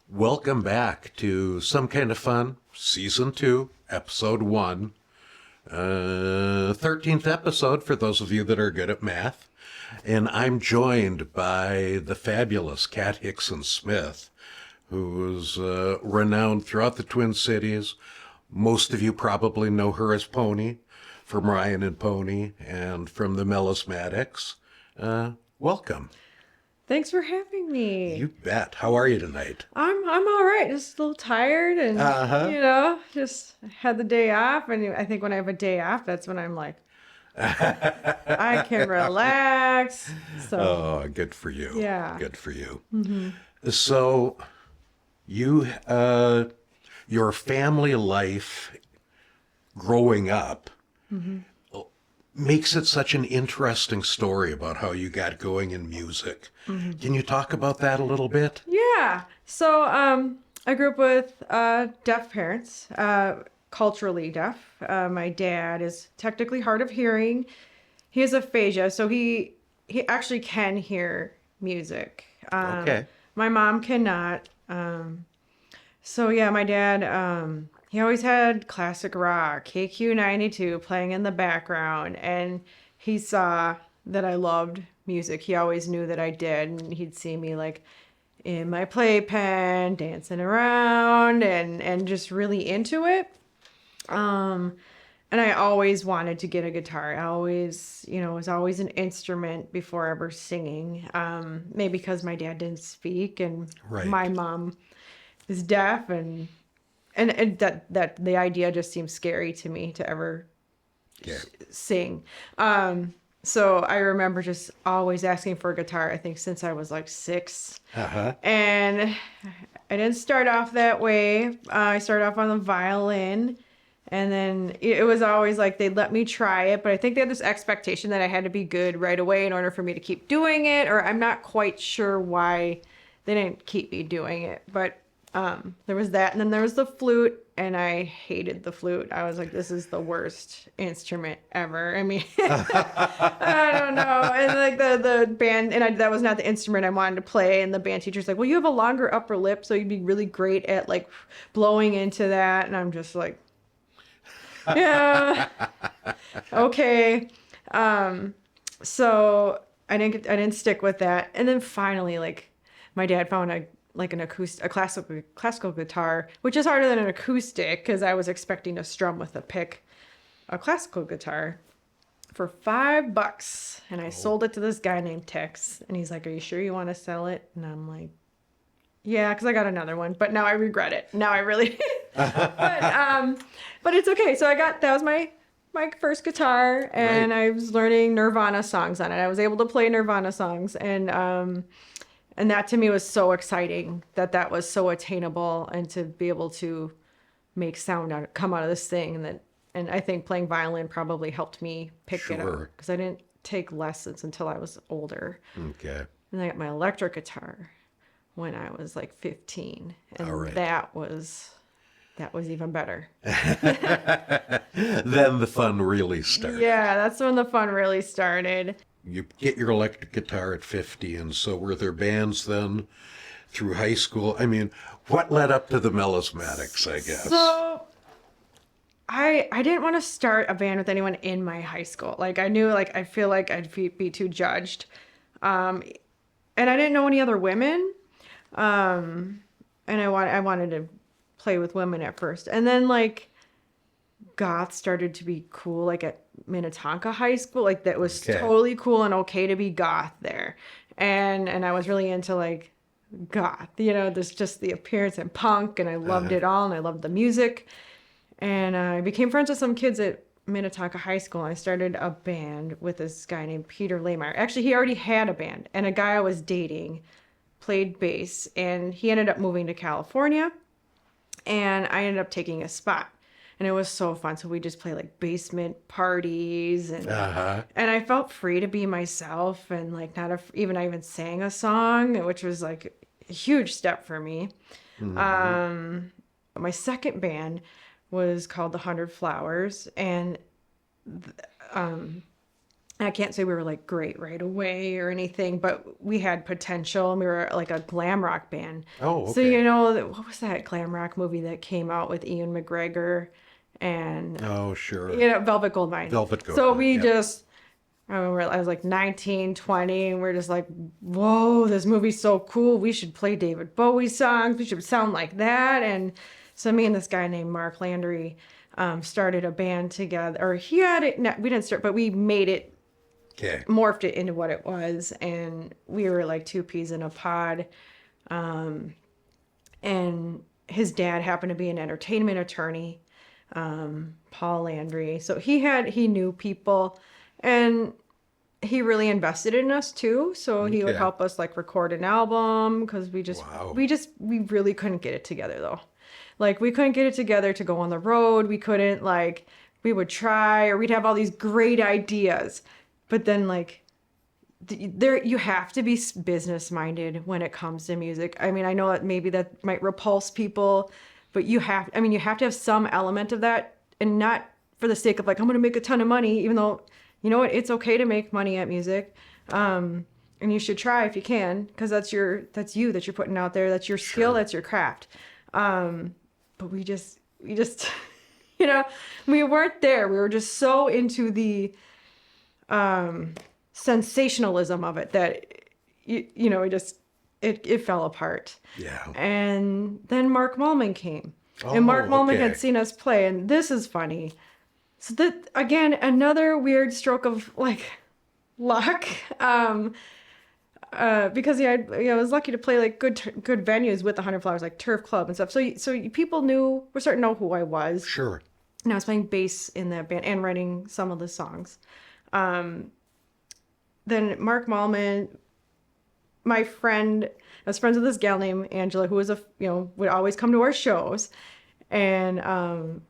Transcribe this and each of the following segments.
Welcome back to Some Kind of Fun, Season 2, Episode 1. 13th episode for those of you that are good at math. And I'm joined by the fabulous Cat Hixon-Smith, who's renowned throughout the Twin Cities. Most of you probably know her as Pony from Ryan and Pony and from the Melismatics. Welcome. Thanks for having me. You bet. How are you tonight? I'm all right. Just a little tired and just had the day off, and I think when I have a day off, that's when I'm like I can relax. So Oh, good for you. Yeah. Good for you. Mm-hmm. So you your family life growing up makes it such an interesting story about how you got going in music. Can you talk about that a little bit? Yeah. So I grew up with deaf parents, culturally deaf. My dad is technically hard of hearing. He has aphasia, so he actually can hear music. Okay. My mom cannot. So yeah, my dad, he always had classic rock, KQ92 playing in the background, and he saw that I loved music. He always knew that I did, and he'd see me like in my playpen, dancing around and just really into it. And I always wanted to get a guitar. I always, it was always an instrument before ever singing. Maybe because my dad didn't speak and Right. my mom is deaf, and that the idea just seems scary to me to ever Yeah. sing. So I remember just always asking for a guitar, I think since I was like 6. Uh-huh. And I didn't start off that way. I started off on the violin, and then it was always like they'd let me try it, but I think they had this expectation that I had to be good right away in order for me to keep doing it, or I'm not quite sure why they didn't keep me doing it. But there was that, and then there was the flute, and I hated the flute. I was like, this is the worst instrument ever. I mean, I don't know. And like the band, and that was not the instrument I wanted to play. And the band teacher's like, well, you have a longer upper lip, so you'd be really great at like blowing into that. And I'm just like, yeah, okay. So I didn't stick with that. And then finally, like, my dad found a classical guitar, which is harder than an acoustic, because I was expecting to strum with a classical guitar for $5, and I sold it to this guy named Tex, and he's like, "Are you sure you want to sell it?" And I'm like, "Yeah," because I got another one, but now I regret it. Now I really, but it's okay. So that was my first guitar, and Right. I was learning Nirvana songs on it. I was able to play Nirvana songs, and that to me was so exciting that was so attainable, and to be able to make sound come out of this thing. And I think playing violin probably helped me pick it up, Sure. because I didn't take lessons until I was older. Okay. And I got my electric guitar when I was like 15. And All right. that was even better. Then the fun really started. Yeah, that's when the fun really started. You get your electric guitar at 50, and so were there bands then through high school? I mean, what led up to the Melismatics, I guess? So I didn't want to start a band with anyone in my high school. Like, I knew, like, I feel like I'd be too judged. And I didn't know any other women. And I wanted to play with women at first. And then, like, goth started to be cool, like at Minnetonka High School. Like, that was Okay. totally cool and okay to be goth there. And I was really into, like, goth, there's just the appearance and punk, and I loved it all, and I loved the music. And I became friends with some kids at Minnetonka High School, and I started a band with this guy named Peter Laymeyer. Actually, he already had a band, and a guy I was dating played bass, and he ended up moving to California, and I ended up taking his spot. And it was so fun. So we just play like basement parties, and and I felt free to be myself, and like I even sang a song, which was like a huge step for me. My second band was called the 100 Flowers, and I can't say we were like great right away or anything, but we had potential and we were like a glam rock band. Oh, So, okay. what was that glam rock movie that came out with Ian McGregor and, Oh, sure. Velvet Goldmine? Velvet So Goldmine. we Yep. just, I remember I was like 19, 20, and we're just like, whoa, this movie's so cool. We should play David Bowie songs. We should sound like that. And so me and this guy named Mark Landry started a band together. Or he had it, no, we didn't start, but we made it, Okay. morphed it into what it was. And we were like two peas in a pod. And his dad happened to be an entertainment attorney, Paul Landry. So he knew people. And he really invested in us too. So he would Okay. help us like record an album because Wow. we really couldn't get it together though. Like we couldn't get it together to go on the road. We couldn't like, we would try or we'd have all these great ideas. But then like there you have to be business minded when it comes to music. I mean, I know that maybe that might repulse people, but you have to have some element of that and not for the sake of like I'm going to make a ton of money even though you know what, it's okay to make money at music. And you should try if you can because that's you that you're putting out there, that's your skill, Sure. that's your craft. But we just we weren't there. We were just so into the sensationalism of it that it fell apart. Yeah. And then Mark Mallman came. And Mark Oh, Mallman okay. had seen us play, and this is funny. So that again, another weird stroke of like luck. Because I was lucky to play like good venues with the 100 Flowers, like Turf Club and stuff. So people were starting to know who I was. Sure. And I was playing bass in that band and writing some of the songs. Then Mark Mallman, my friend, I was friends with this gal named Angela, who was would always come to our shows, and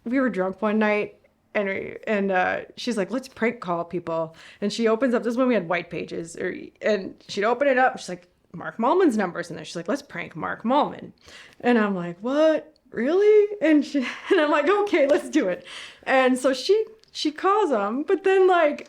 we were drunk one night. And she's like, let's prank call people. And she opens up, this is when we had white pages, and she'd open it up. She's like, Mark Mallman's number's in there. She's like, let's prank Mark Mallman. And I'm like, what? Really? And I'm like, okay, let's do it. And so she calls him, but then like,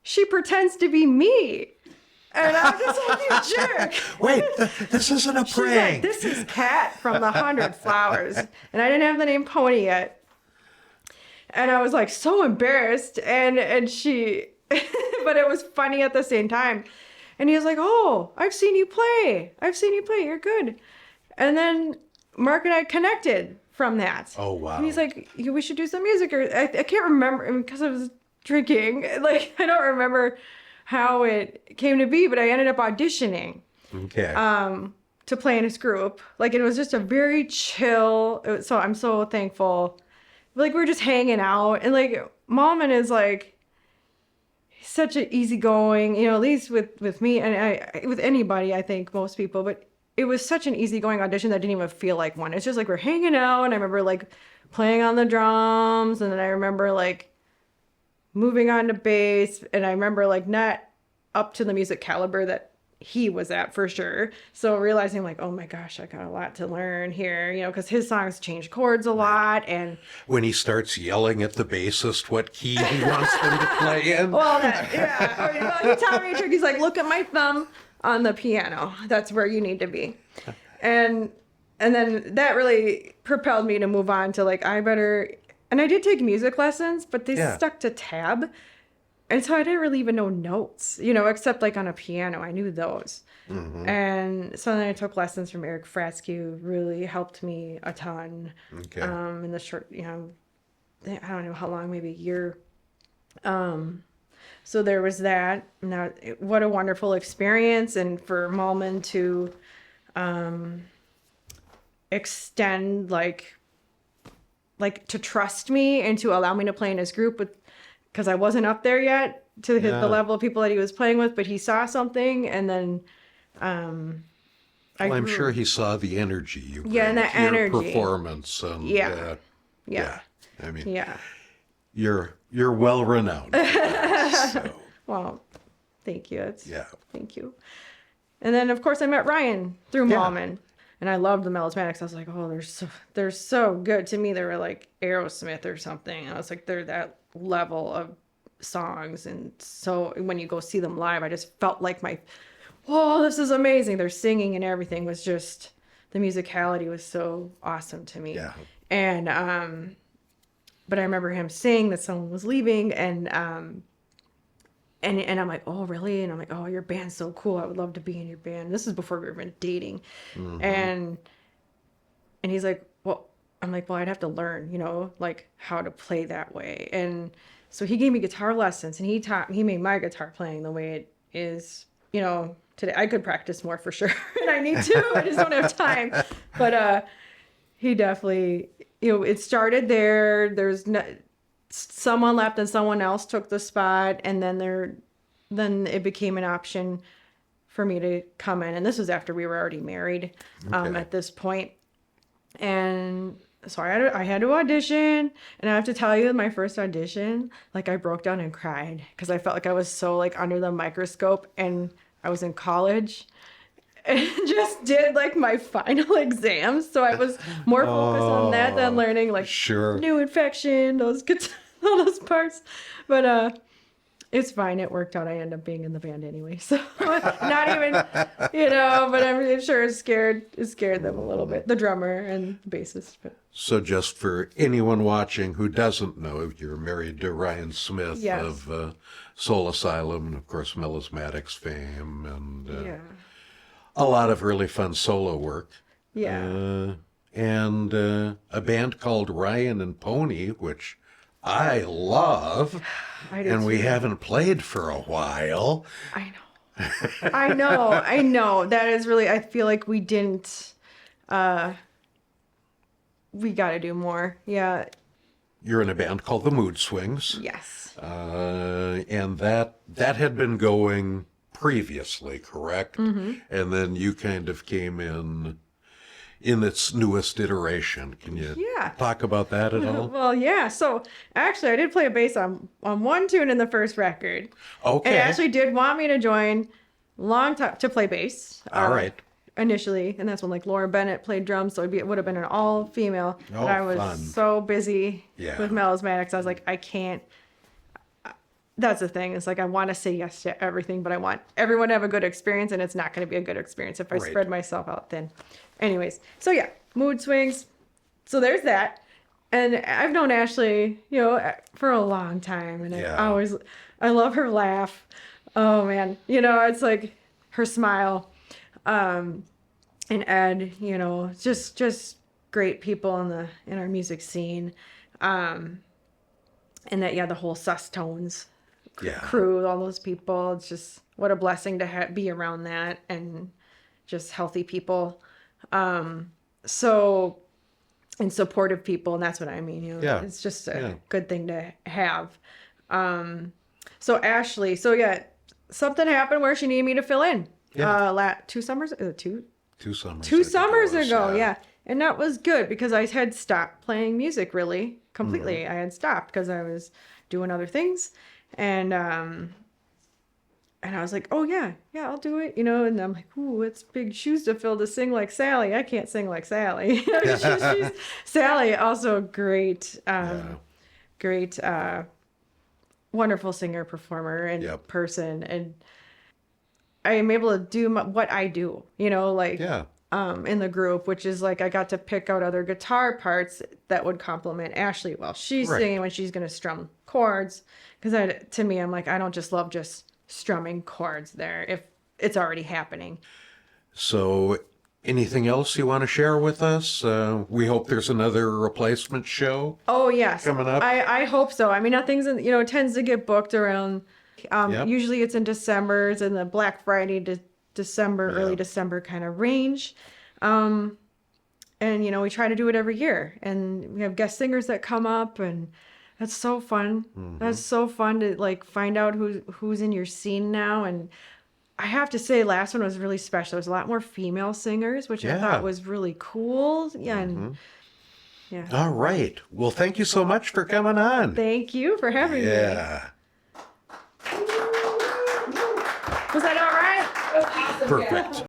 she pretends to be me. And I'm just like, you jerk. Wait, this isn't a She's like, prank. this is Kat from the 100 Flowers. And I didn't have the name Pony yet. And I was like so embarrassed and she, but it was funny at the same time. And he was like, oh, I've seen you play. You're good. And then Mark and I connected from that. Oh, wow. And he's like, we should do some music. Or I can't remember because I was drinking. Like, I don't remember how it came to be, but I ended up auditioning Okay. to play in his group. Like, it was just a very chill. So I'm so thankful. Like, we were just hanging out. And, like, Mallman is, like, such an easygoing, at least with me and with anybody, I think, most people. But it was such an easygoing audition that didn't even feel like one. It's just, like, we're hanging out. And I remember, like, playing on the drums. And then I remember, like, moving on to bass. And I remember, like, not up to the music caliber that he was at for sure. So realizing like, oh my gosh, I got a lot to learn here, because his songs change chords a lot. And When he starts yelling at the bassist what key he wants them to play in. well, he taught me a trick. He's like, look at my thumb on the piano. That's where you need to be. And then that really propelled me to move on to like, and I did take music lessons, but they stuck to tab. And so I didn't really even know notes, except like on a piano. I knew those. Mm-hmm. And so then I took lessons from Eric Fratsky, really helped me a ton. Okay. In the short, I don't know how long, maybe a year. So there was that. Now, what a wonderful experience. And for Mallman to extend, like to trust me and to allow me to play in his group because I wasn't up there yet to the level of people that he was playing with, but he saw something, and then I'm sure he saw the energy you bring and that to your energy. performance. And, Yeah. I mean, Yeah. you're well renowned. For that, so, Well, thank you. yeah. Thank you. And then of course I met Ryan through Mallman. And I loved the Melismatics. I was like, oh, they're so good to me. They were like Aerosmith or something. I was like, they're that level of songs. And so when you go see them live, I just felt like whoa, this is amazing. Their singing and everything was just, the musicality was so awesome to me. Yeah. And, but I remember him saying that someone was leaving, and I'm like, oh, really? And I'm like, oh, your band's so cool. I would love to be in your band. This is before we were even dating. And he's like, well, I'm like, well, I'd have to learn, like how to play that way. And so he gave me guitar lessons, and he made my guitar playing the way it is, today. I could practice more for sure. And I need to, I just don't have time. But, he definitely, it started there. There's someone left and someone else took the spot, and then it became an option for me to come in. And this was after we were already married, at this point. And so I had to audition, and I have to tell you, my first audition, like, I broke down and cried because I felt like I was so, like, under the microscope, and I was in college and just did, like, my final exams. So I was more focused on that than learning, like, new infection, all those parts. But it's fine. It worked out. I ended up being in the band anyway. So not even, but I'm sure it scared them a little bit, the drummer and the bassist. But. So just for anyone watching who doesn't know, you're married to Ryan Smith of Soul Asylum, and of course Melismatics fame, and a lot of really fun solo work. Yeah. And a band called Ryan and Pony, which I love. And we haven't played for a while. I know. That is really, I feel like we didn't, we got to do more. Yeah. You're in a band called the Mood Swings. Yes. And that had been going previously, correct? And then you kind of came in its newest iteration. Can you talk about that at all? Well, yeah. So actually, I did play a bass on one tune in the first record. Okay. And actually did want me to join long time to play bass. All right. Initially, and that's when, like, Laura Bennett played drums, so it would have been an all female. But I was so busy with melismatics. I was like, I can't. That's the thing. It's like, I want to say yes to everything, but I want everyone to have a good experience, and it's not going to be a good experience if I spread myself out thin. Anyways, so yeah, Mood Swings. So there's that. And I've known Ashley, for a long time, and I love her laugh. Oh man, it's like her smile. And Ed, just great people in our music scene. And that, the whole Sus Tones crew, all those people. It's just, what a blessing to be around that, and just healthy people. So, and supportive people. And that's what I mean, it's just a good thing to have. So Ashley, something happened where she needed me to fill in. 2 summers, two summers ago. And that was good because I had stopped playing music really completely. I had stopped because I was doing other things, and I was like, oh yeah, I'll do it, and I'm like, ooh, it's big shoes to fill to sing like Sally. I can't sing like Sally. she's Sally, also great, wonderful singer, performer, and person, and I am able to do what I do, in the group, which is like, I got to pick out other guitar parts that would complement Ashley while she's singing, when she's going to strum chords. Because to me, I'm like, I don't just love just strumming chords there if it's already happening. So anything else you want to share with us? We hope there's another replacement show. Oh, yes. Coming up. I hope so. I mean, nothing's, tends to get booked around. Usually it's in December. It's in the Black Friday to December, early December kind of range. And, we try to do it every year. And we have guest singers that come up, and that's so fun. That's so fun to, like, find out who's in your scene now. And I have to say, last one was really special. There was a lot more female singers, which I thought was really cool. All right. Well, thank you so much for coming on. Thank you for having me. Was that all right? Perfect.